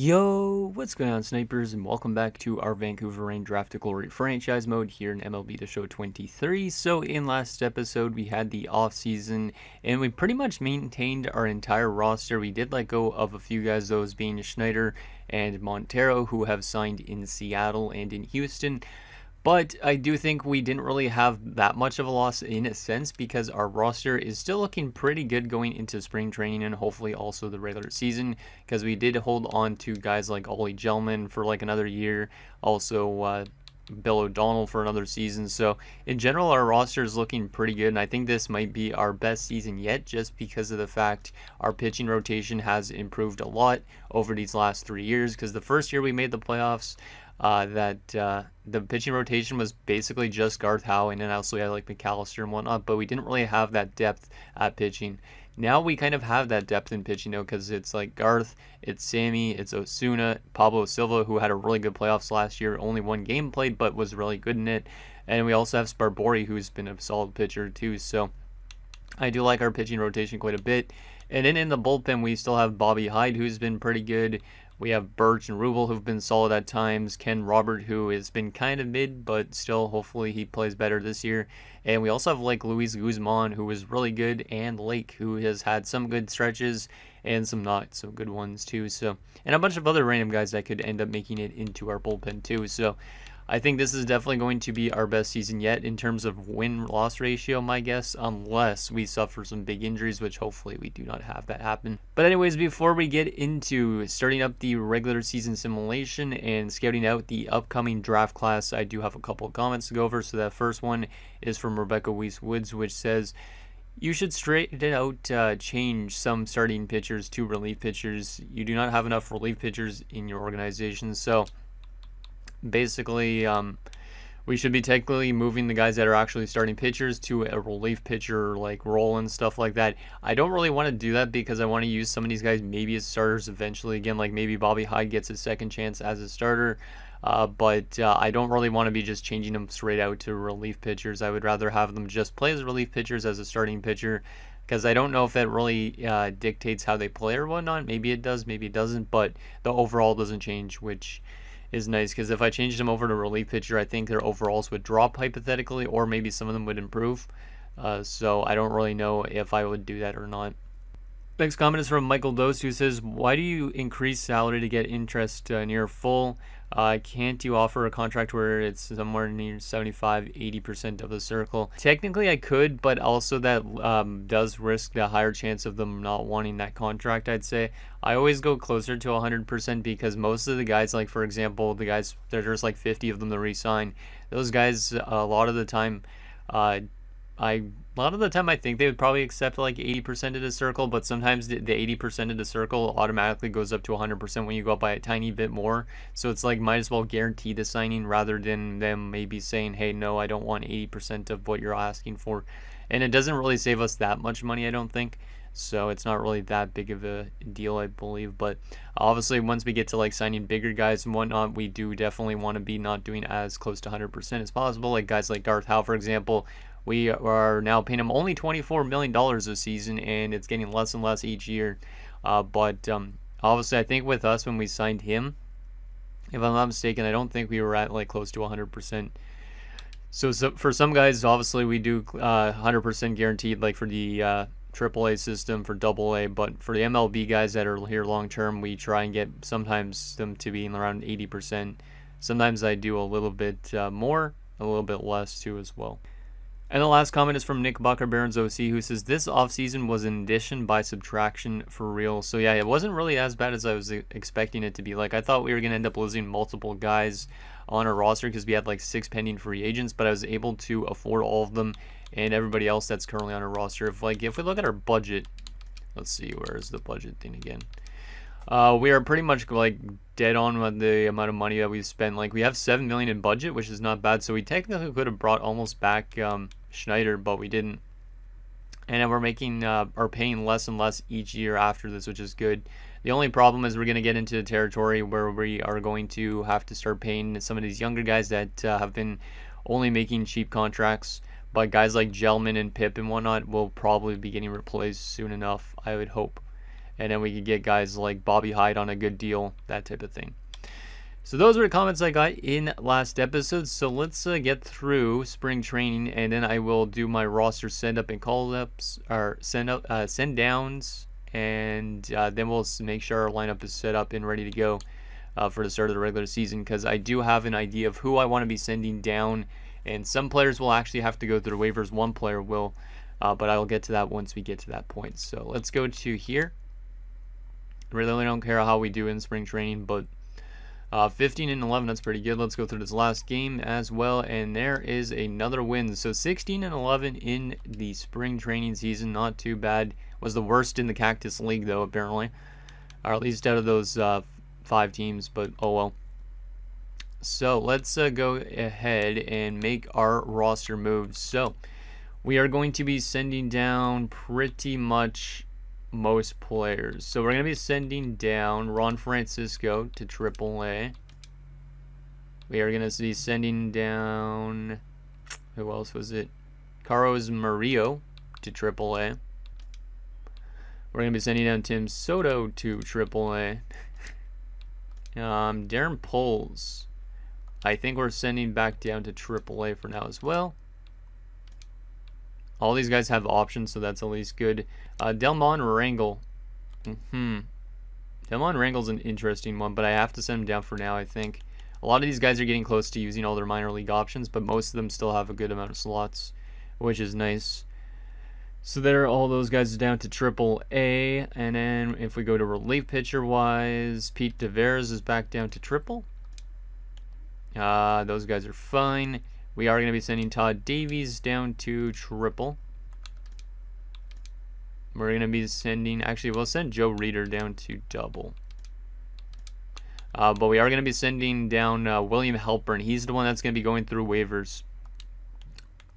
Yo, what's going on, snipers, and welcome back to our Vancouver Rain Draft to Glory franchise mode here in MLB The Show 23. So in last episode, we had the off season, and we pretty much maintained our entire roster. We did let go of a few guys, those being Schneider and Montero, who have signed in Seattle and in Houston. But I do think we didn't really have that much of a loss in a sense, because our roster is still looking pretty good going into spring training and hopefully also the regular season, because we did hold on to guys like Ollie Gelman for like another year, also Bill O'Donnell for another season. So in general, our roster is looking pretty good, and I think this might be our best season yet, just because of the fact our pitching rotation has improved a lot over these last 3 years. Because the first year we made the playoffs, the pitching rotation was basically just Garth Howe, and then also we had like McAllister and whatnot, but we didn't really have that depth at pitching. Now we kind of have that depth in pitching though, because it's like Garth, it's Sammy, it's Osuna, Pablo Silva, who had a really good playoffs last year, only one game played, but was really good in it, and we also have Sparbori, who's been a solid pitcher too. So I do like our pitching rotation quite a bit. And then in the bullpen, we still have Bobby Hyde, who's been pretty good. We have Birch and Rubel, who've been solid at times. Ken Robert, who has been kind of mid, but still, hopefully he plays better this year. And we also have like Luis Guzman, who is really good, and Lake, who has had some good stretches and some not so good ones too. So, and a bunch of other random guys that could end up making it into our bullpen too. So I think this is definitely going to be our best season yet in terms of win-loss ratio, my guess, unless we suffer some big injuries, which hopefully we do not have that happen. But anyways, before we get into starting up the regular season simulation and scouting out the upcoming draft class, I do have a couple of comments to go over. So that first one is from Rebecca Weiss Woods, which says, "You should straight out change some starting pitchers to relief pitchers. You do not have enough relief pitchers in your organization." So basically, we should be technically moving the guys that are actually starting pitchers to a relief pitcher like role and stuff like that. I don't really want to do that because I want to use some of these guys maybe as starters eventually. Again, like maybe Bobby Hyde gets a second chance as a starter. But I don't really want to be just changing them straight out to relief pitchers. I would rather have them just play as relief pitchers as a starting pitcher, because I don't know if that really dictates how they play or whatnot. Maybe it does, maybe it doesn't, but the overall doesn't change, which is nice, because if I changed them over to relief pitcher, I think their overalls would drop hypothetically, or maybe some of them would improve. So I don't really know if I would do that or not. Next comment is from Michael Dose, who says, "Why do you increase salary to get interest near full? Can't you offer a contract where it's somewhere near 75-80% of the circle?" Technically I could, but also that does risk the higher chance of them not wanting that contract, I'd say. I always go closer to 100%, because most of the guys, like for example, the guys, there's like 50 of them to re-sign. Those guys, a lot of the time, I think they would probably accept like 80% of the circle, but sometimes the 80% of the circle automatically goes up to 100% when you go up by a tiny bit more. So it's like, might as well guarantee the signing rather than them maybe saying, hey, no, I don't want 80% of what you're asking for. And it doesn't really save us that much money, I don't think. So it's not really that big of a deal, I believe. But obviously, once we get to like signing bigger guys and whatnot, we do definitely want to be not doing as close to 100% as possible. Like guys like Garth Howe, for example. We are now paying him only $24 million this season, and it's getting less and less each year. But obviously, I think with us, when we signed him, if I'm not mistaken, I don't think we were at like close to 100%. So for some guys, obviously, we do 100% guaranteed, like for the AAA system, for AA. But for the MLB guys that are here long term, we try and get sometimes them to be around 80%. Sometimes I do a little bit more, a little bit less too as well. And the last comment is from Nick Bucker Barons OC, who says, "This offseason was an addition by subtraction for real." So yeah, it wasn't really as bad as I was expecting it to be. Like, I thought we were going to end up losing multiple guys on our roster because we had like 6 pending free agents, but I was able to afford all of them and everybody else that's currently on our roster. If we look at our budget, let's see, where is the budget thing again? We are pretty much like dead on with the amount of money that we've spent. Like, we have $7 million in budget, which is not bad. So we technically could have brought almost back Schneider, but we didn't. And then we're making or paying less and less each year after this, which is good. The only problem is we're going to get into the territory where we are going to have to start paying some of these younger guys that have been only making cheap contracts. But guys like Gelman and Pip and whatnot will probably be getting replaced soon enough, I would hope. and then we could get guys like Bobby Hyde on a good deal, that type of thing. So those were the comments I got in last episode. So let's get through spring training, and then I will do my roster send up and call ups, or send downs, and then we'll make sure our lineup is set up and ready to go for the start of the regular season, because I do have an idea of who I want to be sending down, and some players will actually have to go through waivers. One player will, but I'll get to that once we get to that point. So let's go to here. Really don't care how we do in spring training, but 15 and 11, that's pretty good. Let's go through this last game as well, and there is another win. So 16 and 11 in the spring training season, not too bad. Was the worst in the Cactus League though, apparently, or at least out of those 5 teams, but oh well. So let's go ahead and make our roster moves. So we are going to be sending down pretty much most players. So we're going to be sending down Ron Francisco to AAA. We are going to be sending down, who else was it? Carlos Murillo to AAA. We're going to be sending down Tim Soto to AAA. Darren Poles, I think we're sending back down to AAA for now as well. All these guys have options, so that's at least good. Delmon Rangel. Delmon Rangel's an interesting one, but I have to send him down for now, I think. A lot of these guys are getting close to using all their minor league options, but most of them still have a good amount of slots, which is nice. So there are all those guys down to AAA, and then if we go to relief pitcher-wise, Pete Tavares is back down to triple. Those guys are fine. We are going to be sending Todd Davies down to triple. We're going to be sending, actually, we'll send Joe Reeder down to double. But we are going to be sending down William Halpern. He's the one that's going to be going through waivers.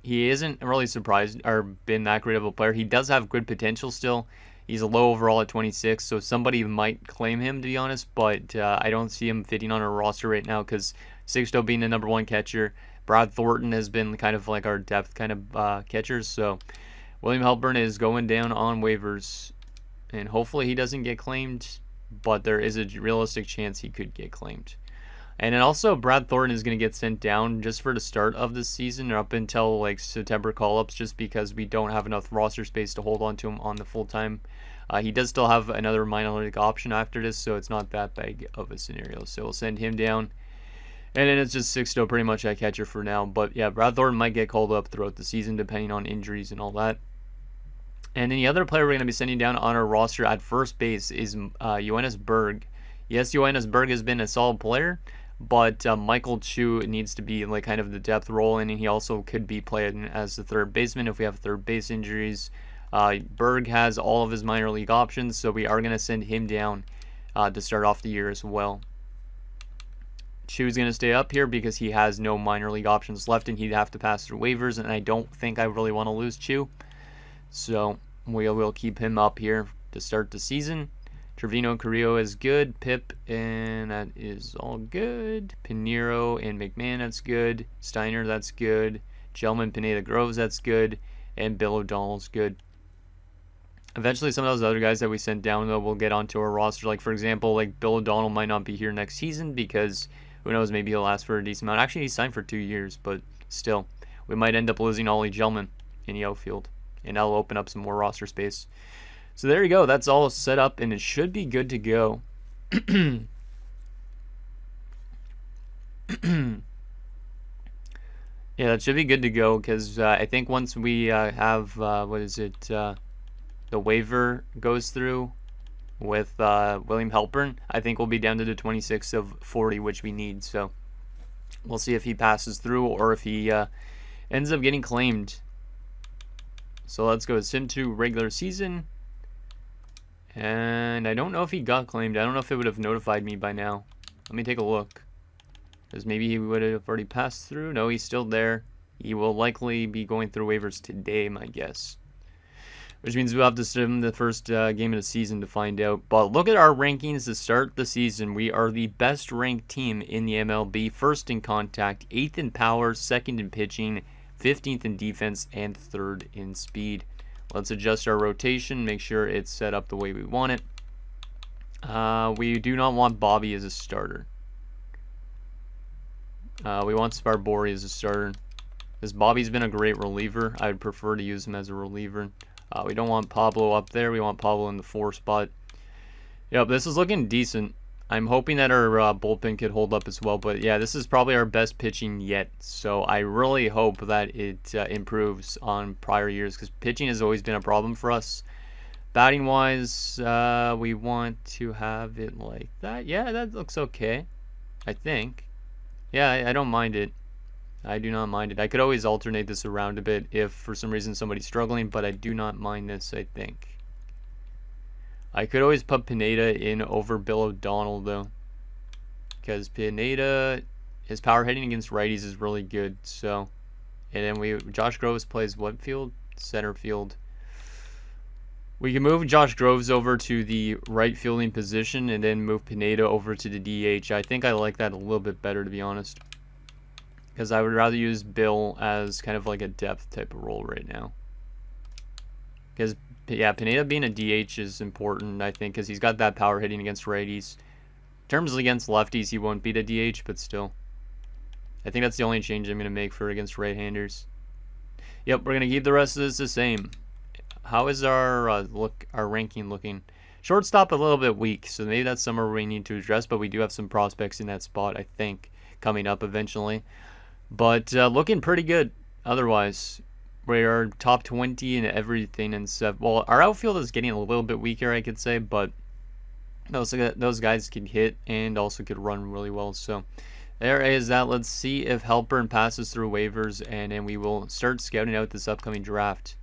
He isn't really surprised or been that great of a player. He does have good potential still. He's a low overall at 26, so somebody might claim him, to be honest, but I don't see him fitting on our roster right now because Sixto being the #1 catcher, Brad Thornton has been kind of like our depth kind of catchers, so William Halpern is going down on waivers, and hopefully he doesn't get claimed, but there is a realistic chance he could get claimed. And then also Brad Thornton is going to get sent down just for the start of the season or up until like September call-ups, just because we don't have enough roster space to hold on to him on the full time. He does still have another minor league option after this, so it's not that big of a scenario. So we'll send him down. And then it's just Sixto pretty much at catcher for now. But yeah, Brad Thornton might get called up throughout the season depending on injuries and all that. And then the other player we're going to be sending down on our roster at first base is Johannes Berg. Yes, Johannes Berg has been a solid player, but Michael Chu needs to be like kind of the depth role, and he also could be playing as the third baseman if we have third base injuries. Berg has all of his minor league options, so we are going to send him down to start off the year as well. Chu's going to stay up here because he has no minor league options left, and he'd have to pass through waivers, and I don't think I really want to lose Chu. So we will keep him up here to start the season. Trevino Carrillo is good. Pip, and that is all good. Pinheiro and McMahon, that's good. Steiner, that's good. Gelman, Pineda Groves, that's good. And Bill O'Donnell's good. Eventually, some of those other guys that we sent down, though, will get onto our roster. Like, for example, like Bill O'Donnell might not be here next season because, who knows, maybe he'll last for a decent amount. Actually, he signed for 2 years, but still, we might end up losing Ollie Gelman in the outfield, and that'll open up some more roster space. So there you go. That's all set up, and it should be good to go. Yeah, that should be good to go because I think once we have, the waiver goes through with William Halpern, I think we'll be down to the 26 of 40, which we need. So we'll see if he passes through or if he ends up getting claimed. So let's go Sim 2 regular season. And I don't know if he got claimed. I don't know if it would have notified me by now. Let me take a look. Because maybe he would have already passed through. No, he's still there. He will likely be going through waivers today, my guess. Which means we'll have to sim the first game of the season to find out. But look at our rankings to start the season. We are the best ranked team in the MLB. First in contact, 8th in power, 2nd in pitching, 15th in defense, and 3rd in speed. Let's adjust our rotation, make sure it's set up the way we want it. We do not want Bobby as a starter. We want Sparbori as a starter. Because Bobby's been a great reliever. I would prefer to use him as a reliever. We don't want Pablo up there. We want Pablo in the 4 spot. Yep, this is looking decent. I'm hoping that our bullpen could hold up as well. But yeah, this is probably our best pitching yet. So I really hope that it improves on prior years. Because pitching has always been a problem for us. Batting wise, we want to have it like that. Yeah, that looks okay, I think. Yeah, I don't mind it. I do not mind it. I could always alternate this around a bit if for some reason somebody's struggling, but I do not mind this, I think. I could always put Pineda in over Bill O'Donnell, though. Because Pineda, his power hitting against righties is really good, so. And then Josh Groves plays what field? Center field. We can move Josh Groves over to the right fielding position and then move Pineda over to the DH. I think I like that a little bit better, to be honest. Because I would rather use Bill as kind of like a depth type of role right now. Because, yeah, Pineda being a DH is important, I think, because he's got that power hitting against righties. In terms of against lefties, he won't beat a DH, but still. I think that's the only change I'm going to make for against right-handers. Yep, we're going to keep the rest of this the same. How is our ranking looking? Shortstop a little bit weak, so maybe that's somewhere we need to address, but we do have some prospects in that spot, I think, coming up eventually. But looking pretty good otherwise. We are top 20 in everything. And well, our outfield is getting a little bit weaker, I could say, but those guys can hit and also could run really well. So there is that. Let's see if Halpern passes through waivers, and then we will start scouting out this upcoming draft.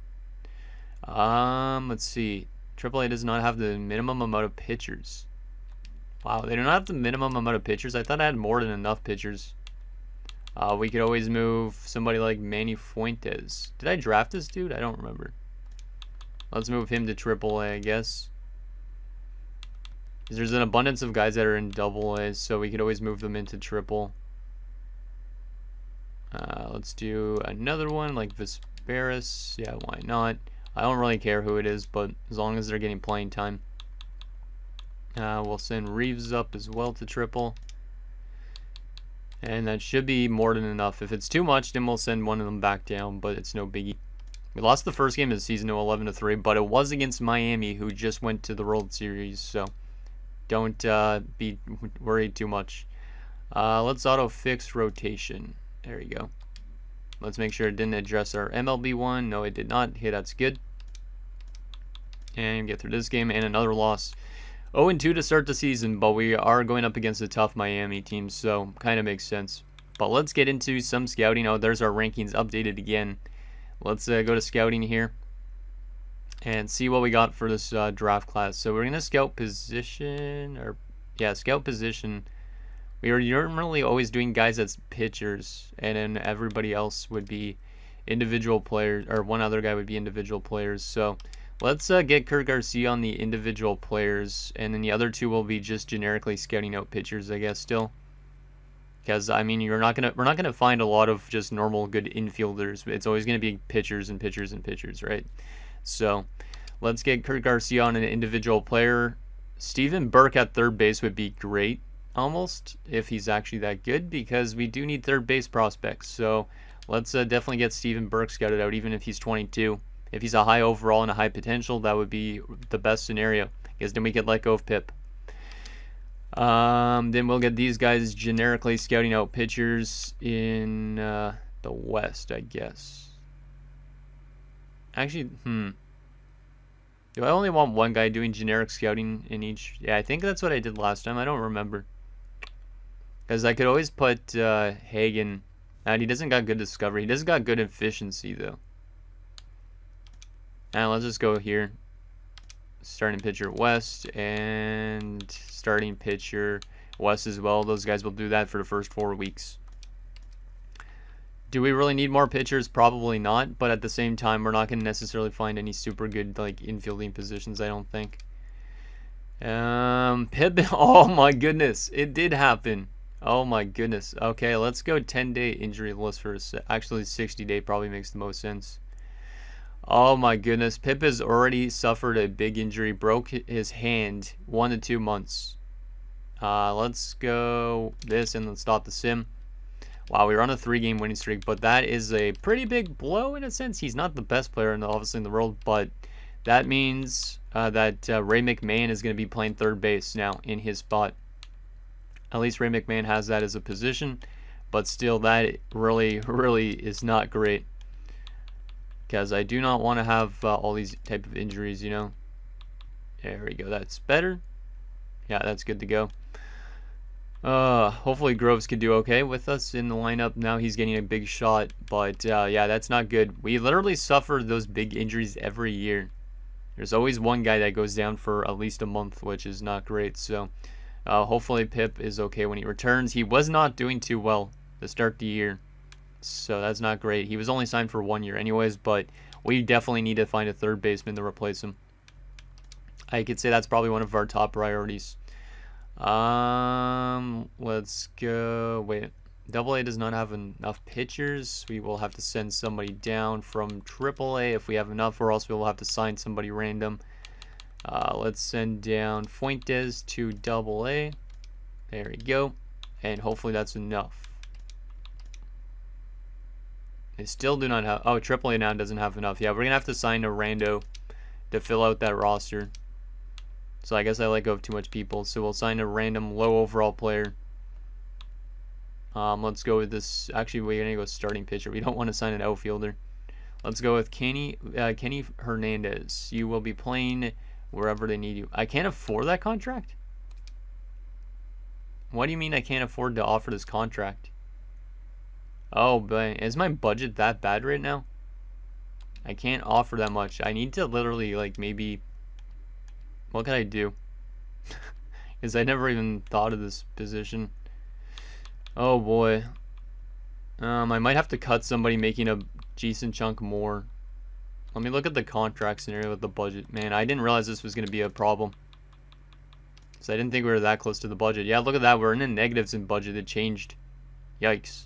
Let's see. AAA does not have the minimum amount of pitchers. Wow, they do not have the minimum amount of pitchers. I thought I had more than enough pitchers. We could always move somebody like Manny Fuentes. Did I draft this dude? I don't remember. Let's move him to AAA, I guess. There's an abundance of guys that are in AA, so we could always move them into triple. Let's do another one like Vesperis. Yeah, why not? I don't really care who it is, but as long as they're getting playing time. We'll send Reeves up as well to triple. And that should be more than enough. If it's too much, then we'll send one of them back down, but it's no biggie. We lost the first game of the season to 11-3, but it was against Miami, who just went to the World Series, so don't be worried too much. Let's auto-fix rotation. There you go. Let's make sure it didn't address our MLB one. No, it did not. Okay, that's good. And get through this game and another loss. 0-2 to start the season, but we are going up against a tough Miami team, so kind of makes sense. But let's get into some scouting. Oh, there's our rankings updated again. Let's go to scouting here and see what we got for this draft class. So we're going to scout position, scout position. We are normally always doing guys that's pitchers, and then everybody else would be individual players, or one other guy would be individual players. So let's get Kurt Garcia on the individual players, and then the other two will be just generically scouting out pitchers, I guess, still. Because, I mean, we're not gonna find a lot of just normal good infielders. It's always gonna be pitchers and pitchers and pitchers, right? So let's get Kurt Garcia on an individual player. Steven Burke at third base would be great, almost, if he's actually that good, because we do need third base prospects. So let's definitely get Steven Burke scouted out, even if he's 22. If he's a high overall and a high potential, that would be the best scenario, because then we could let go of Pip. Then we'll get these guys generically scouting out pitchers in the West, I guess. Actually, do I only want one guy doing generic scouting in each? Yeah, I think that's what I did last time. I don't remember. Because I could always put Hagen. And he doesn't got good discovery. He doesn't got good efficiency, though. And let's just go here. Starting pitcher West and starting pitcher West as well. Those guys will do that for the first 4 weeks. Do we really need more pitchers? Probably not, but at the same time, we're not going to necessarily find any super good like infielding positions, I don't think. Pip, oh my goodness, it did happen. Oh my goodness. Okay, let's go 10-day injury list for actually 60-day probably makes the most sense. Oh my goodness. Pip has already suffered a big injury. Broke his hand 1 to 2 months. Let's go this and let's stop the sim. Wow, we were on a 3-game winning streak, but that is a pretty big blow in a sense. He's not the best player obviously in the world, but that means that Ray McMahon is going to be playing third base now in his spot. At least Ray McMahon has that as a position, but still that really, really is not great. Because I do not want to have all these type of injuries, you know. There we go, that's better. Yeah, that's good to go. Hopefully Groves could do okay with us in the lineup. Now he's getting a big shot, but yeah, that's not good. We literally suffer those big injuries every year. There's always one guy that goes down for at least a month, which is not great. So hopefully Pip is okay when he returns. He was not doing too well to start the year, so that's not great. He was only signed for 1 year anyways, but we definitely need to find a third baseman to replace him. I could say that's probably one of our top priorities. Let's go. Wait, AA does not have enough pitchers. We will have to send somebody down from AAA if we have enough, or else we will have to sign somebody random. Let's send down Fuentes to AA. There we go, and hopefully that's enough. They still do not have. Oh, AAA now doesn't have enough. Yeah, we're gonna have to sign a rando to fill out that roster. So I guess I let go of too much people. So we'll sign a random low overall player. Let's go with this. Actually, we're gonna go starting pitcher. We don't want to sign an outfielder. Let's go with Kenny Hernandez. You will be playing wherever they need you. I can't afford that contract. What do you mean I can't afford to offer this contract? Oh, but is my budget that bad right now? I can't offer that much. I need to literally, like, maybe... What can I do? Because I never even thought of this position. Oh, boy. I might have to cut somebody making a decent chunk more. Let me look at the contract scenario with the budget. Man, I didn't realize this was going to be a problem. So I didn't think we were that close to the budget. Yeah, look at that. We're in the negatives in budget. It changed. Yikes.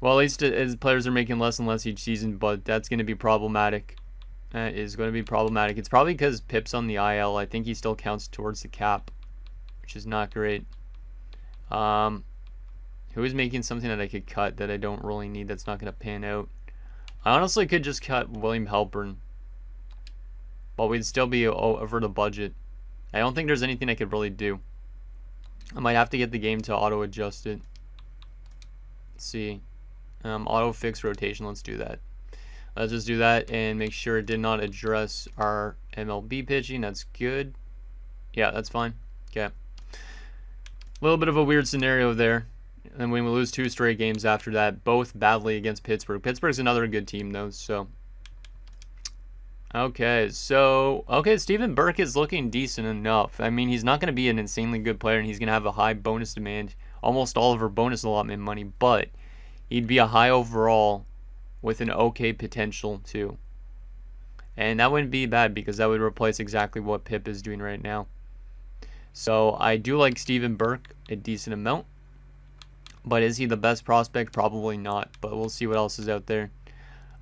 Well, at least as players are making less and less each season, but that's going to be problematic. That is going to be problematic. It's probably because Pip's on the IL. I think he still counts towards the cap, which is not great. Who is making something that I could cut that I don't really need that's not going to pan out? I honestly could just cut William Halpern, but we'd still be over the budget. I don't think there's anything I could really do. I might have to get the game to auto-adjust it. Let's see. Auto-fix rotation. Let's do that. Let's just do that and make sure it did not address our MLB pitching. That's good. Yeah, that's fine. Okay. A little bit of a weird scenario there. And when we lose 2 straight games after that, both badly against Pittsburgh. Pittsburgh's another good team, though, so... Okay, Steven Burke is looking decent enough. I mean, he's not going to be an insanely good player, and he's going to have a high bonus demand. Almost all of our bonus allotment money, but he'd be a high overall with an okay potential, too. And that wouldn't be bad, because that would replace exactly what Pip is doing right now. So, I do like Steven Burke a decent amount. But is he the best prospect? Probably not. But we'll see what else is out there.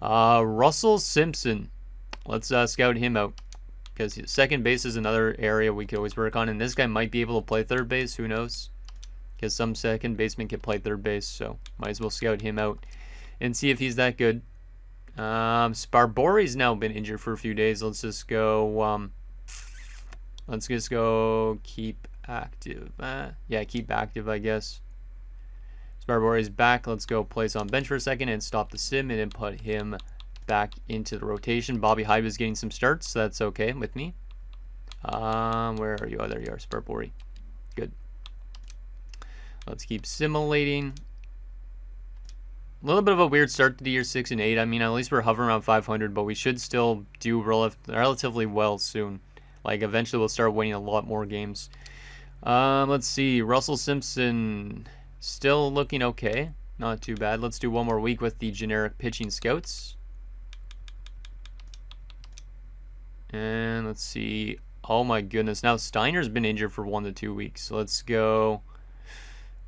Russell Simpson. Let's scout him out. Because second base is another area we could always work on. And this guy might be able to play third base. Who knows? Because some second baseman can play third base. So might as well scout him out. And see if he's that good. Sparbore's now been injured for a few days. Let's just go... let's just go keep active. Yeah, keep active, I guess. Sparbore's back. Let's go place on bench for a second and stop the sim and then put him back into the rotation. Bobby Hyde is getting some starts, so that's okay with me. Where are you? Oh, there you are, Sparbore. Good. Let's keep simulating. A little bit of a weird start to the year, 6 and 8. I mean, at least we're hovering around 500, but we should still do relatively well soon. Like, eventually we'll start winning a lot more games. Let's see. Russell Simpson... Still looking okay. Not too bad. Let's do one more week with the generic pitching scouts. And let's see. Oh my goodness. Now Steiner's been injured for 1 to 2 weeks. Let's go.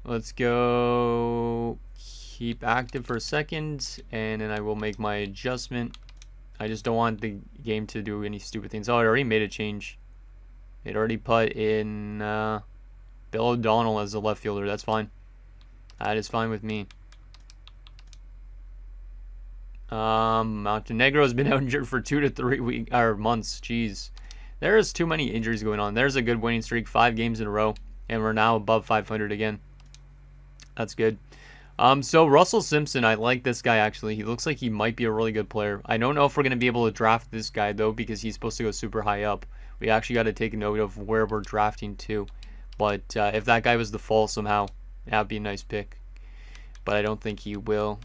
Let's go. Keep active for a second. And then I will make my adjustment. I just don't want the game to do any stupid things. Oh, it already made a change. It already put in Bill O'Donnell as a left fielder. That's fine. That is fine with me. Montenegro's been out injured for 2 to 3 months. Jeez. There's too many injuries going on. There's a good winning streak, 5 games in a row, and we're now above 500 again. That's good. So Russell Simpson, I like this guy actually. He looks like he might be a really good player. I don't know if we're going to be able to draft this guy though, because he's supposed to go super high up. We actually got to take note of where we're drafting to. But if that guy was the fall somehow, that'd be a nice pick. But I don't think he will.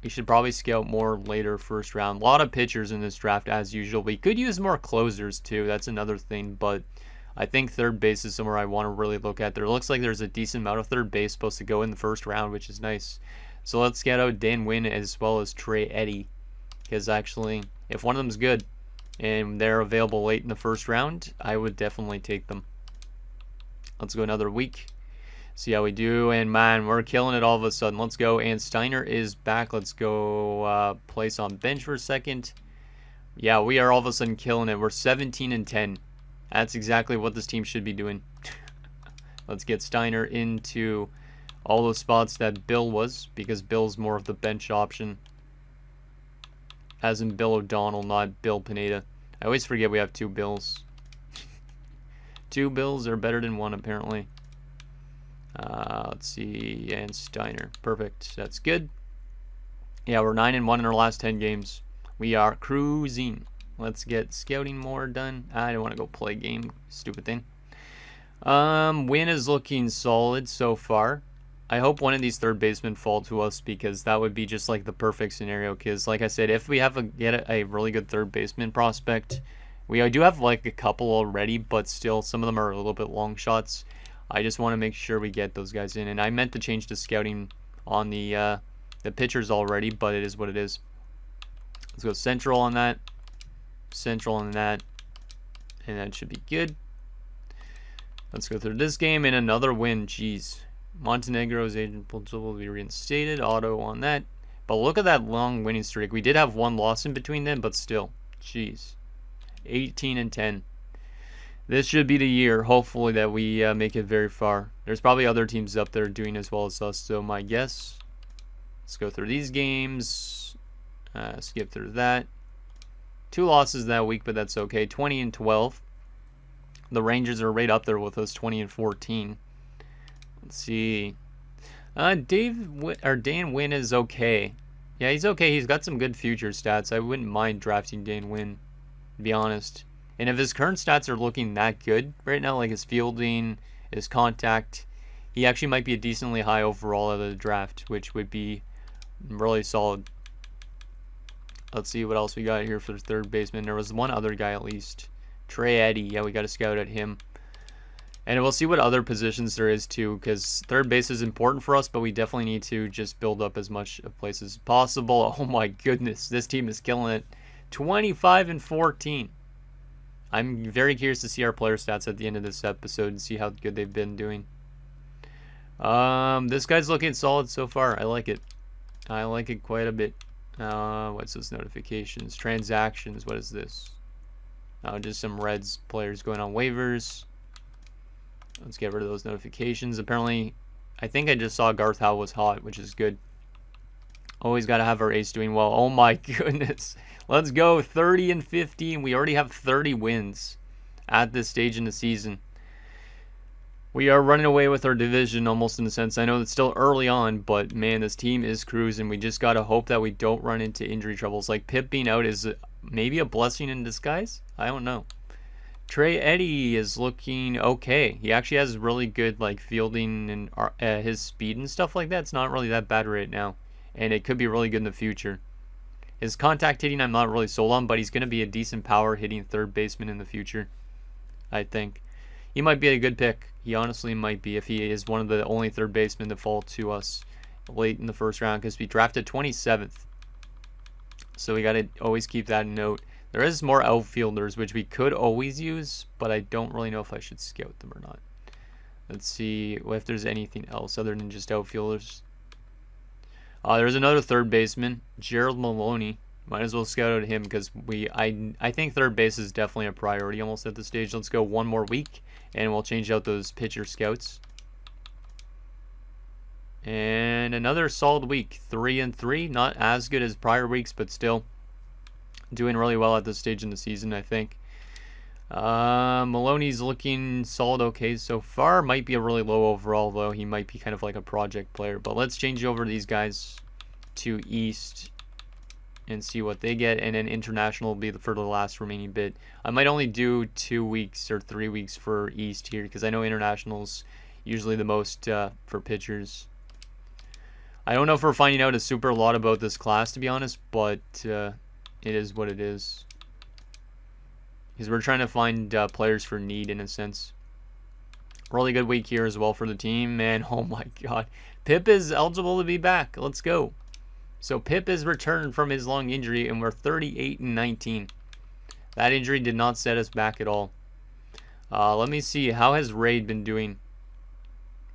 We should probably scout more later first round. A lot of pitchers in this draft as usual. We could use more closers too. That's another thing. But I think third base is somewhere I want to really look at. There looks like there's a decent amount of third base supposed to go in the first round, which is nice. So let's scout out Dan Wynn as well as Trey Eddy. Because actually, if one of them's good and they're available late in the first round, I would definitely take them. Let's go another week. See how we do. And man, we're killing it all of a sudden. Let's go. And Steiner is back. Let's go place on bench for a second. Yeah, we are all of a sudden killing it. We're 17 and 10. That's exactly what this team should be doing. Let's get Steiner into all the spots that Bill was, because Bill's more of the bench option. As in Bill O'Donnell, not Bill Pineda. I always forget we have 2 Bills. 2 Bills are better than 1 apparently. Let's see, and Steiner. Perfect. That's good. Yeah, we're 9 and 1 in our last 10 games. We are cruising. Let's get scouting more done. I don't want to go play game. Stupid thing. Win is looking solid so far. I hope one of these third basemen fall to us, because that would be just like the perfect scenario. Because like I said, if we have get a really good third baseman prospect, we do have like a couple already, but still some of them are a little bit long shots. I just want to make sure we get those guys in. And I meant to change the scouting on the pitchers already, but it is what it is. Let's go central on that. Central on that. And that should be good. Let's go through this game and another win. Jeez. Montenegro's agent will be reinstated. Auto on that. But look at that long winning streak. We did have 1 loss in between them, but still. Jeez. 18 and 10. This should be the year, hopefully, that we make it very far. There's probably other teams up there doing as well as us, so my guess. Let's go through these games. Skip through that. 2 losses that week, but that's okay. 20 and 12. The Rangers are right up there with us, 20 and 14. Let's see. Dan Wynn is okay. Yeah, he's okay. He's got some good future stats. I wouldn't mind drafting Dan Wynn, to be honest. And if his current stats are looking that good right now, like his fielding, his contact, he actually might be a decently high overall out of the draft, which would be really solid. Let's see what else we got here for the third baseman. There was one other guy at least. Trey Eddy. Yeah, we got to scout at him. And we'll see what other positions there is too, because third base is important for us, but we definitely need to just build up as much of places as possible. Oh my goodness, this team is killing it. 25 and 14. I'm very curious to see our player stats at the end of this episode and see how good they've been doing. This guy's looking solid so far. I like it. I like it quite a bit. What's this? Notifications, transactions. What is this? Just some Reds players going on waivers. Let's get rid of those notifications. Apparently, I think I just saw Garth Howell was hot, which is good. Always got to have our ace doing well. Oh my goodness. Let's go. 30 and 15. We already have 30 wins at this stage in the season. We are running away with our division almost in a sense. I know it's still early on, but man, this team is cruising. We just got to hope that we don't run into injury troubles. Like Pip being out is maybe a blessing in disguise. I don't know. Trey Eddy is looking okay. He actually has really good like fielding and his speed and stuff like that. It's not really that bad right now. And it could be really good in the future. His contact hitting I'm not really sold on, but he's going to be a decent power hitting third baseman in the future, I think. He might be a good pick. He honestly might be if he is one of the only third basemen to fall to us late in the first round, because we drafted 27th. So we got to always keep that in note. There is more outfielders, which we could always use, but I don't really know if I should scout them or not. Let's see if there's anything else other than just outfielders. There's another third baseman, Gerald Maloney. Might as well scout out him because I think third base is definitely a priority almost at this stage. Let's go one more week, and we'll change out those pitcher scouts. And another solid week, 3-3. Not as good as prior weeks, but still doing really well at this stage in the season, I think. Maloney's looking solid okay so far. Might be a really low overall, though. He might be kind of like a project player. But let's change over these guys to East and see what they get. And then International will be for the last remaining bit. I might only do 2 weeks or 3 weeks for East here because I know International's usually the most for pitchers. I don't know if we're finding out a super lot about this class, to be honest, but it is what it is. Because we're trying to find players for need, in a sense. Really good week here as well for the team, man. Oh my god. Pip is eligible to be back. Let's go. So Pip is returned from his long injury, and we're 38-19. That injury did not set us back at all. Let me see. How has Raid been doing?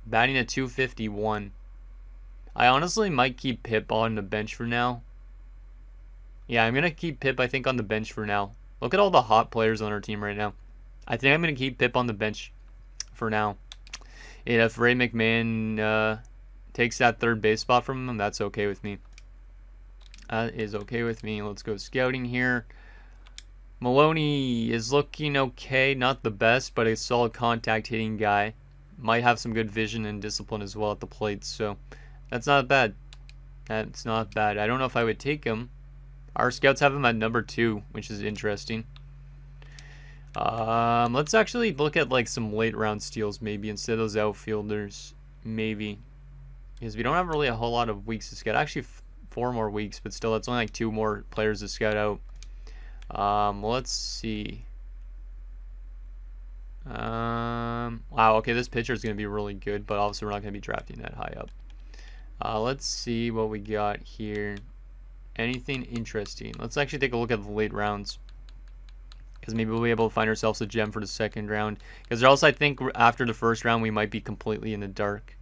Batting at 251. I honestly might keep Pip on the bench for now. Yeah, I'm going to keep Pip, I think, on the bench for now. Look at all the hot players on our team right now. I think I'm going to keep Pip on the bench for now. And if Ray McMahon takes that third base spot from him, that's okay with me. That is okay with me. Let's go scouting here. Maloney is looking okay. Not the best, but a solid contact hitting guy. Might have some good vision and discipline as well at the plate, so that's not bad. That's not bad. I don't know if I would take him. Our scouts have him at number 2, which is interesting. Let's actually look at like some late round steals maybe instead of those outfielders. Maybe. Because we don't have really a whole lot of weeks to scout. Actually, 4 more weeks, but still, that's only like 2 more players to scout out. Let's see. Wow, okay, this pitcher is going to be really good, but obviously we're not going to be drafting that high up. Let's see what we got here. Anything interesting? Let's actually take a look at the late rounds. Because maybe we'll be able to find ourselves a gem for the second round. Because else I think after the first round we might be completely in the dark.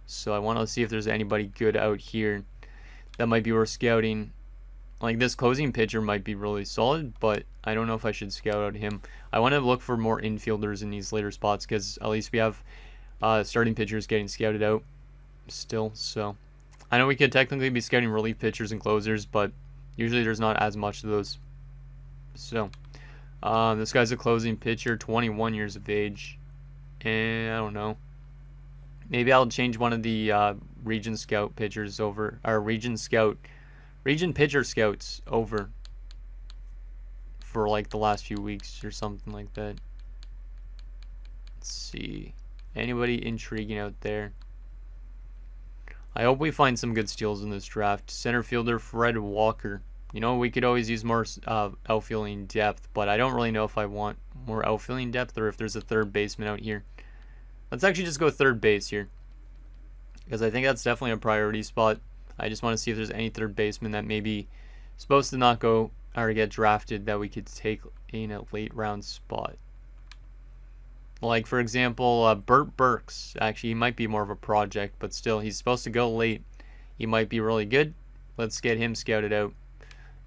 So I want to see if there's anybody good out here that might be worth scouting. Like this closing pitcher might be really solid, but I don't know if I should scout out him. I want to look for more infielders in these later spots because at least we have starting pitchers getting scouted out still. So I know we could technically be scouting relief pitchers and closers, but usually there's not as much of those. So this guy's a closing pitcher, 21 years of age, and I don't know. Maybe I'll change one of the region scout pitchers over, or region pitcher scouts over for like the last few weeks or something like that. Let's see. Anybody intriguing out there? I hope we find some good steals in this draft. Center fielder Fred Walker. You know, we could always use more outfielding depth, but I don't really know if I want more outfielding depth or if there's a third baseman out here. Let's actually just go third base here, because I think that's definitely a priority spot. I just want to see if there's any third baseman that maybe supposed to not go or get drafted that we could take in a late round spot. Like, for example, Burt Burks. Actually, he might be more of a project, but still, he's supposed to go late. He might be really good. Let's get him scouted out.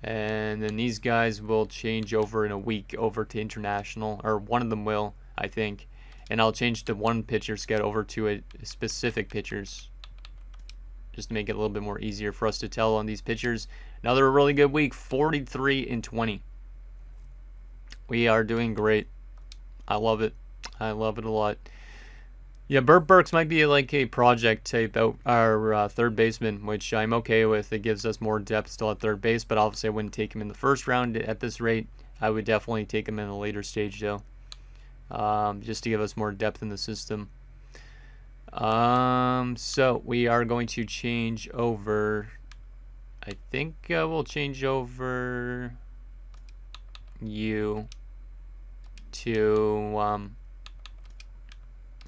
And then these guys will change over in a week over to international, or one of them will, I think. And I'll change the one pitcher scout over to a specific pitchers, just to make it a little bit more easier for us to tell on these pitchers. Another really good week, 43-20. We are doing great. I love it. I love it a lot. Yeah, Burt Burks might be like a project type out our third baseman, which I'm okay with. It gives us more depth still at third base, but obviously I wouldn't take him in the first round at this rate. I would definitely take him in a later stage though, just to give us more depth in the system. So we are going to change over. I think we'll change over you to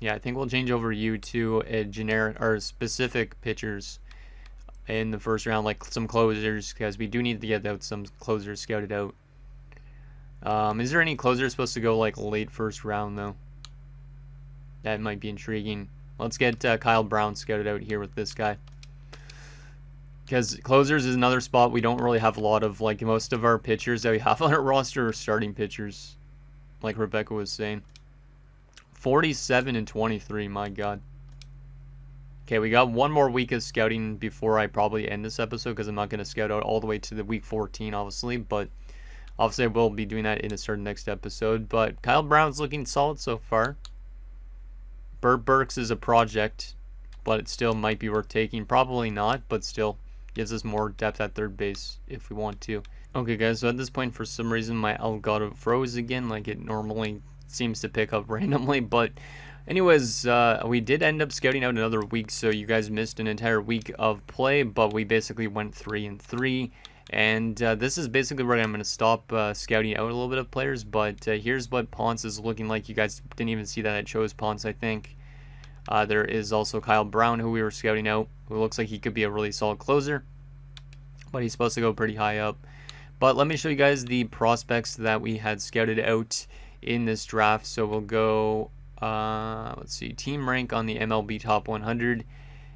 yeah, I think we'll change over you to a generic or specific pitchers in the first round, like some closers, because we do need to get out some closers scouted out. Is there any closers supposed to go like late first round though? That might be intriguing. Let's get Kyle Brown scouted out here with this guy. Because closers is another spot we don't really have a lot of. Like, most of our pitchers that we have on our roster are starting pitchers, like Rebecca was saying. 47 and 23, my God. Okay, we got one more week of scouting before I probably end this episode, because I'm not going to scout out all the way to the week 14, obviously, but obviously I will be doing that in a certain next episode. But Kyle Brown's looking solid so far. Burt Burks is a project, but it still might be worth taking. Probably not, but still gives us more depth at third base if we want to. Okay, guys, so at this point, for some reason, my Elgato froze again, like it normally seems to pick up randomly, but anyways, we did end up scouting out another week, so you guys missed an entire week of play, but we basically went 3-3, and this is basically where I'm going to stop scouting out a little bit of players, but here's what Ponce is looking like. You guys didn't even see that I chose Ponce, I think. There is also Kyle Brown, who we were scouting out, who looks like he could be a really solid closer, but he's supposed to go pretty high up. But let me show you guys the prospects that we had scouted out in this draft. So we'll go, let's see, team rank on the MLB Top 100.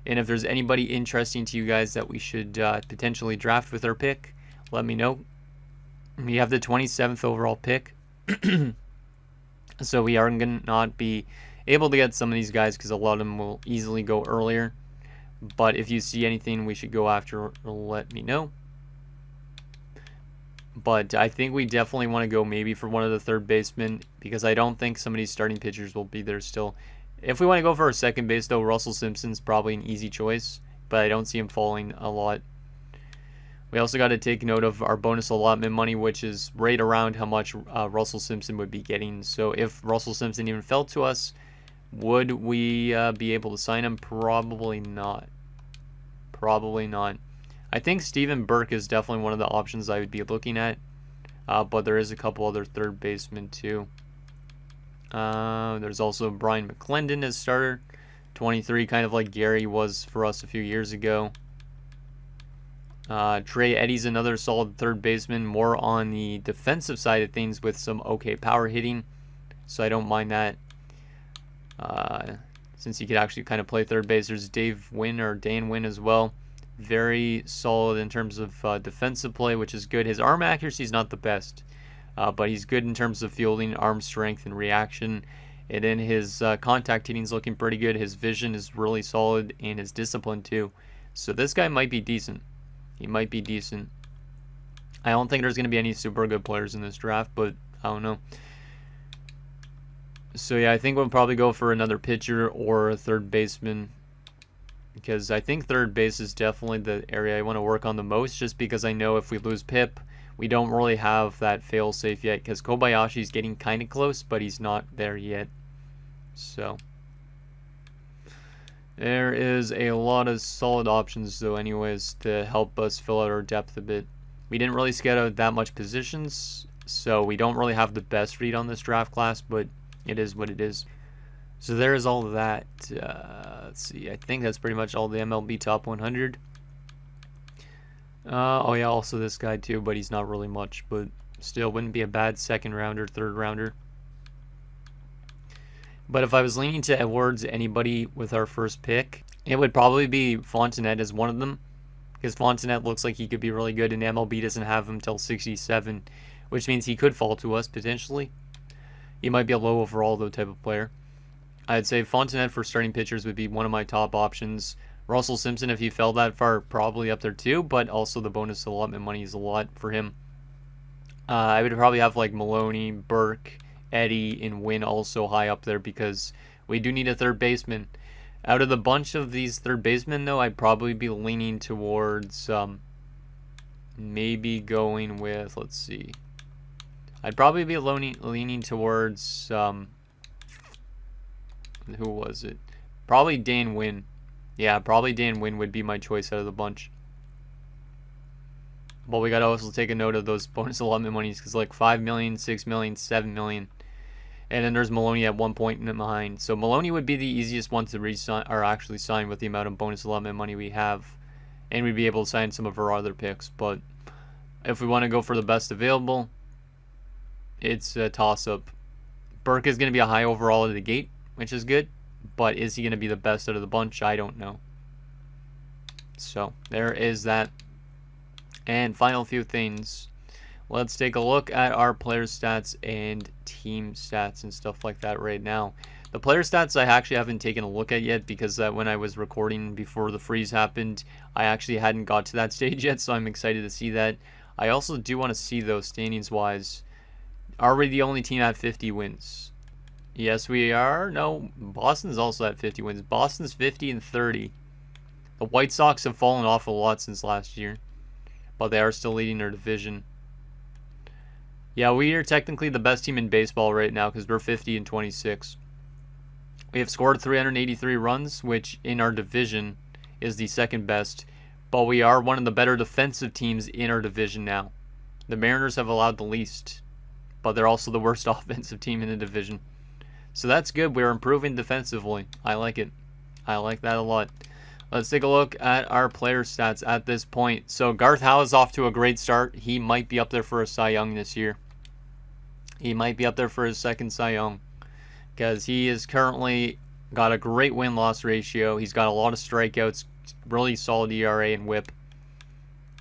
And if there's anybody interesting to you guys that we should potentially draft with our pick, let me know. We have the 27th overall pick. So we are going to not be able to get some of these guys because a lot of them will easily go earlier. But if you see anything we should go after, let me know. But I think we definitely want to go maybe for one of the third basemen, because I don't think some of these starting pitchers will be there still. If we want to go for a second base, though, Russell Simpson's probably an easy choice, but I don't see him falling a lot. We also got to take note of our bonus allotment money, which is right around how much Russell Simpson would be getting. So if Russell Simpson even fell to us, would we be able to sign him? Probably not. Probably not. I think Steven Burke is definitely one of the options I would be looking at, but there is a couple other third basemen too. There's also Brian McClendon as starter, 23, kind of like Gary was for us a few years ago. Trey Eddy's another solid third baseman, more on the defensive side of things with some okay power hitting, so I don't mind that. Since he could actually kind of play third base. There's Dave Wynn or Dan Wynn as well. Very solid in terms of defensive play, which is good. His arm accuracy is not the best, but he's good in terms of fielding, arm strength, and reaction. And then his contact hitting is looking pretty good. His vision is really solid, and his discipline too. So this guy might be decent. He might be decent. I don't think there's going to be any super good players in this draft, but I don't know. So yeah, I think we'll probably go for another pitcher or a third baseman, because I think third base is definitely the area I want to work on the most, just because I know if we lose Pip, we don't really have that fail-safe yet, because Kobayashi's getting kind of close, but he's not there yet. So there is a lot of solid options, though, anyways, to help us fill out our depth a bit. We didn't really scout out that much positions, so we don't really have the best read on this draft class, but it is what it is. So there is all of that. Let's see. I think that's pretty much all the MLB Top 100. Oh yeah, also this guy too, but he's not really much. But still, wouldn't be a bad second rounder, third rounder. But if I was leaning towards anybody with our first pick, it would probably be Fontenette as one of them, because Fontenette looks like he could be really good, and MLB doesn't have him till 67, which means he could fall to us potentially. He might be a low overall though type of player. I'd say Fontenette for starting pitchers would be one of my top options. Russell Simpson, if he fell that far, probably up there too, but also the bonus allotment money is a lot for him. I would probably have like Maloney, Burke, Eddy, and Wynn also high up there, because we do need a third baseman. Out of the bunch of these third basemen, though, I'd probably be leaning towards maybe going with, let's see. I'd probably be leaning towards, who was it? Probably Dan Wynn. Yeah, probably Dan Wynn would be my choice out of the bunch. But we gotta also take a note of those bonus allotment monies, because like 5 million, 6 million, 7 million. And then there's Maloney at 1 point behind. So Maloney would be the easiest one to re-sign, or actually sign, with the amount of bonus allotment money we have. And we'd be able to sign some of our other picks. But if we want to go for the best available, it's a toss-up. Burke is going to be a high overall out of the gate, which is good. But is he going to be the best out of the bunch? I don't know. So there is that. And final few things. Let's take a look at our player stats and team stats and stuff like that right now. The player stats I actually haven't taken a look at yet because when I was recording before the freeze happened, I actually hadn't got to that stage yet, so I'm excited to see that. I also do want to see, though, standings-wise, are we the only team at 50 wins? Yes, we are. No, Boston's also at 50 wins. Boston's 50 and 30. The White Sox have fallen off a lot since last year, but they are still leading their division. Yeah, we are technically the best team in baseball right now because we're 50 and 26. We have scored 383 runs, which in our division is the second best, but we are one of the better defensive teams in our division now. The Mariners have allowed the least, but they're also the worst offensive team in the division. So that's good. We're improving defensively. I like it. I like that a lot. Let's take a look at our player stats at this point. So Garth Howe is off to a great start. He might be up there for a Cy Young this year. He might be up there for his second Cy Young because he is currently got a great win-loss ratio. He's got a lot of strikeouts, really solid ERA and WHIP.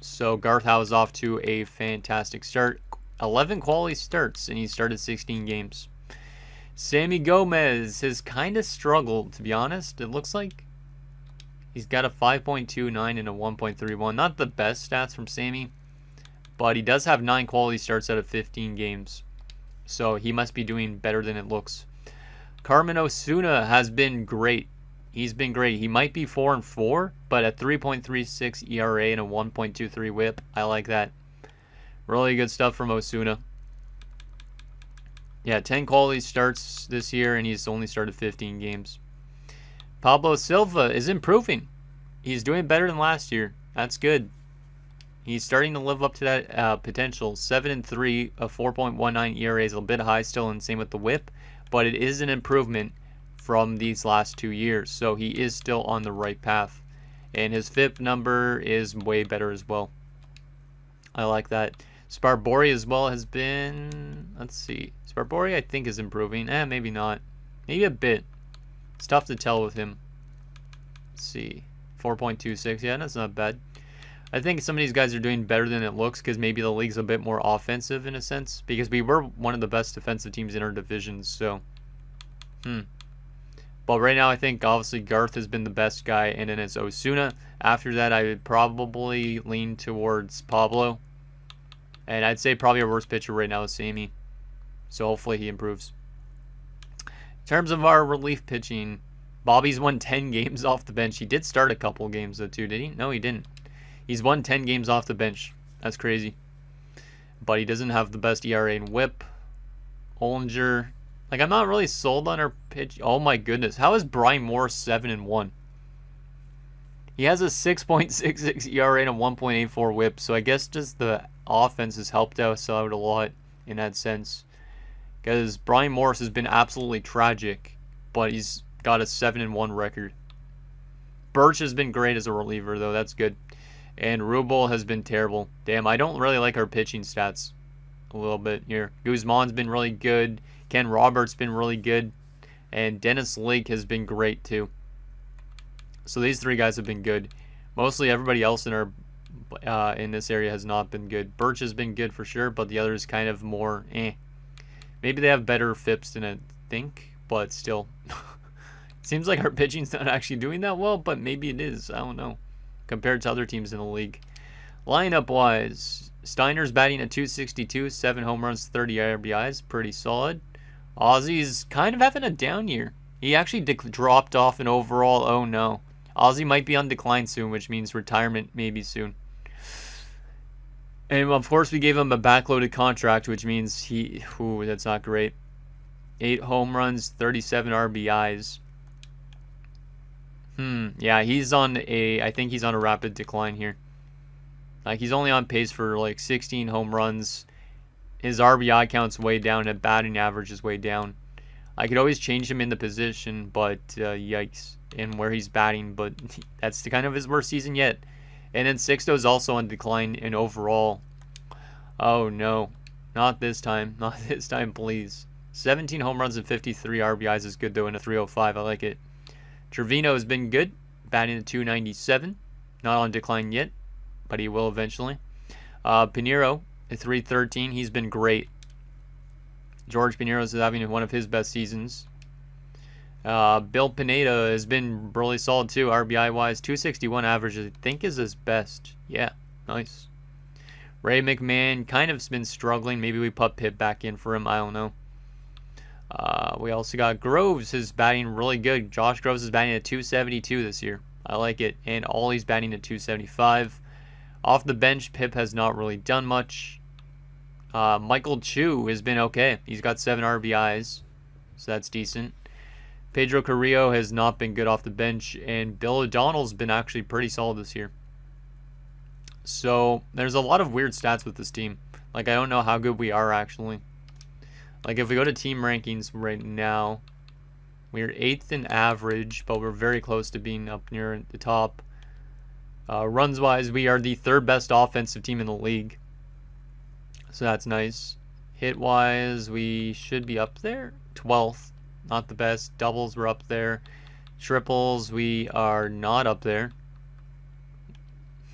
So Garth Howe is off to a fantastic start. 11 quality starts, and he started 16 games. Sammy Gomez has kind of struggled, to be honest. It looks like he's got a 5.29 and a 1.31. Not the best stats from Sammy, but he does have 9 quality starts out of 15 games. So he must be doing better than it looks. Carmen Osuna has been great. He's been great. He might be 4-4, but a 3.36 ERA and a 1.23 WHIP. I like that. Really good stuff from Osuna. Yeah, 10 quality starts this year, and he's only started 15 games. Pablo Silva is improving. He's doing better than last year. That's good. He's starting to live up to that potential. 7-3, a 4.19 ERA is a bit high still, and same with the WHIP, but it is an improvement from these last 2 years. So he is still on the right path. And his FIP number is way better as well. I like that. Sparbori as well has been, let's see. Sparbori I think is improving. Maybe not. Maybe a bit. It's tough to tell with him. Let's see. 4.26. Yeah, that's not bad. I think some of these guys are doing better than it looks because maybe the league's a bit more offensive in a sense. Because we were one of the best defensive teams in our divisions. So, But right now I think obviously Garth has been the best guy. And then it's Osuna. After that I would probably lean towards Pablo. And I'd say probably our worst pitcher right now is Sammy. So hopefully he improves. In terms of our relief pitching, Bobby's won 10 games off the bench. He did start a couple games though too, did he? No, he didn't. He's won 10 games off the bench. That's crazy. But he doesn't have the best ERA and WHIP. Ollinger. Like, I'm not really sold on our pitch. Oh my goodness. How is Brian Moore 7-1? He has a 6.66 ERA and a 1.84 WHIP. So I guess just the offense has helped us out a lot in that sense. Because Brian Morris has been absolutely tragic. But he's got a 7-1 record. Birch has been great as a reliever though. That's good. And Rubel has been terrible. Damn, I don't really like our pitching stats a little bit here. Guzman's been really good. Ken Roberts been really good. And Dennis Lake has been great too. So these three guys have been good. Mostly everybody else in our in this area has not been good. Birch has been good for sure, but the others kind of more Maybe they have better FIPS than I think, but still. Seems like our pitching's not actually doing that well, but maybe it is. I don't know. Compared to other teams in the league. Lineup-wise, Steiner's batting at .262, 7 home runs, 30 RBIs. Pretty solid. Ozzy's kind of having a down year. He actually dropped off in overall. Oh no. Ozzy might be on decline soon, which means retirement maybe soon. And of course we gave him a backloaded contract, which means that's not great. 8 home runs, 37 RBIs. Yeah, I think he's on a rapid decline here. Like, he's only on pace for like 16 home runs. His RBI count's way down, and batting average is way down. I could always change him in the position, but yikes. And where he's batting, but that's kind of his worst season yet. And then Sixto's also on decline in overall. Oh no. Not this time. Not this time, please. 17 home runs and 53 RBIs is good though in a 305. I like it. Trevino has been good, batting at .297. Not on decline yet, but he will eventually. Pinheiro at 313. He's been great. George Pinheiro is having one of his best seasons. Bill Pineda has been really solid too, RBI-wise. 261 average, I think, is his best. Yeah, nice. Ray McMahon kind of been struggling. Maybe we put Pitt back in for him. I don't know. We also got Groves is batting really good. Josh Groves is batting at 272 this year. I like it. And Ollie's batting at 275. Off the bench, Pip has not really done much. Michael Chu has been okay. He's got 7 RBIs, so that's decent. Pedro Carrillo has not been good off the bench, and Bill O'Donnell's been actually pretty solid this year. So there's a lot of weird stats with this team. Like, I don't know how good we are actually. Like, if we go to team rankings right now, we're 8th in average, but we're very close to being up near the top. Runs-wise, we are the 3rd best offensive team in the league. So that's nice. Hit-wise, we should be up there. 12th. Not the best. Doubles, we're up there. Triples, we are not up there.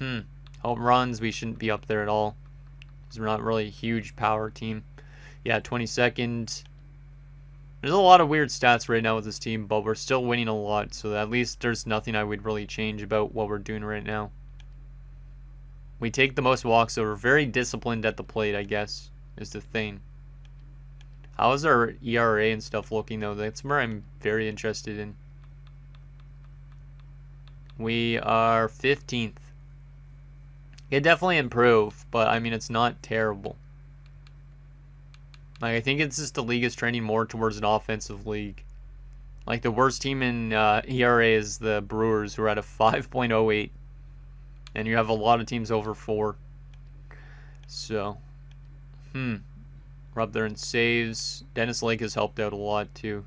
Home runs, we shouldn't be up there at all, because we're not really a huge power team. Yeah, 22nd. There's a lot of weird stats right now with this team, but we're still winning a lot, so at least there's nothing I would really change about what we're doing right now. We take the most walks, so we're very disciplined at the plate, I guess, is the thing. How is our ERA and stuff looking, though? That's where I'm very interested in. We are 15th. It definitely improve, but I mean, it's not terrible. Like, I think it's just the league is trending more towards an offensive league. Like, the worst team in ERA is the Brewers, who are at a 5.08. And you have a lot of teams over 4. So, we're up there in saves. Dennis Lake has helped out a lot, too.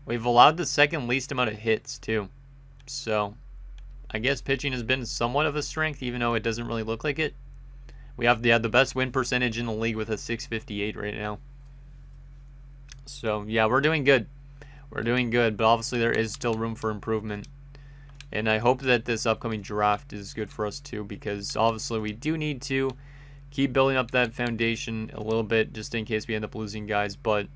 We've allowed the 2nd least amount of hits, too. So, I guess pitching has been somewhat of a strength, even though it doesn't really look like it. We have the best win percentage in the league with a 658 right now. So, yeah, we're doing good. We're doing good, but obviously there is still room for improvement. And I hope that this upcoming draft is good for us too, because obviously we do need to keep building up that foundation a little bit just in case we end up losing guys. But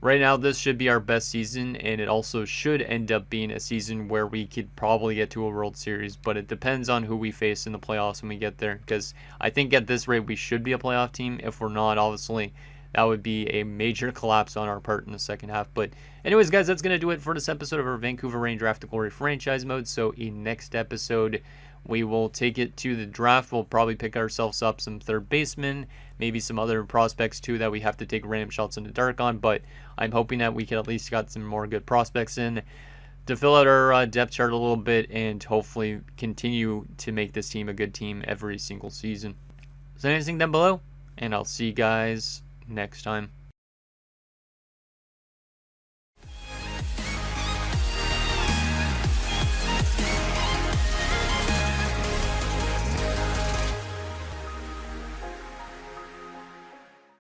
right now this should be our best season, and it also should end up being a season where we could probably get to a World Series. But it depends on who we face in the playoffs when we get there, because I think at this rate we should be a playoff team. If we're not, obviously that would be a major collapse on our part in the second half. But anyways, guys, that's going to do it for this episode of our Vancouver Rain Draft to Glory franchise mode. So in next episode, we will take it to the draft. We'll probably pick ourselves up some third basemen, maybe some other prospects too that we have to take random shots in the dark on. But I'm hoping that we can at least got some more good prospects in to fill out our depth chart a little bit and hopefully continue to make this team a good team every single season. So anything down below, and I'll see you guys next time.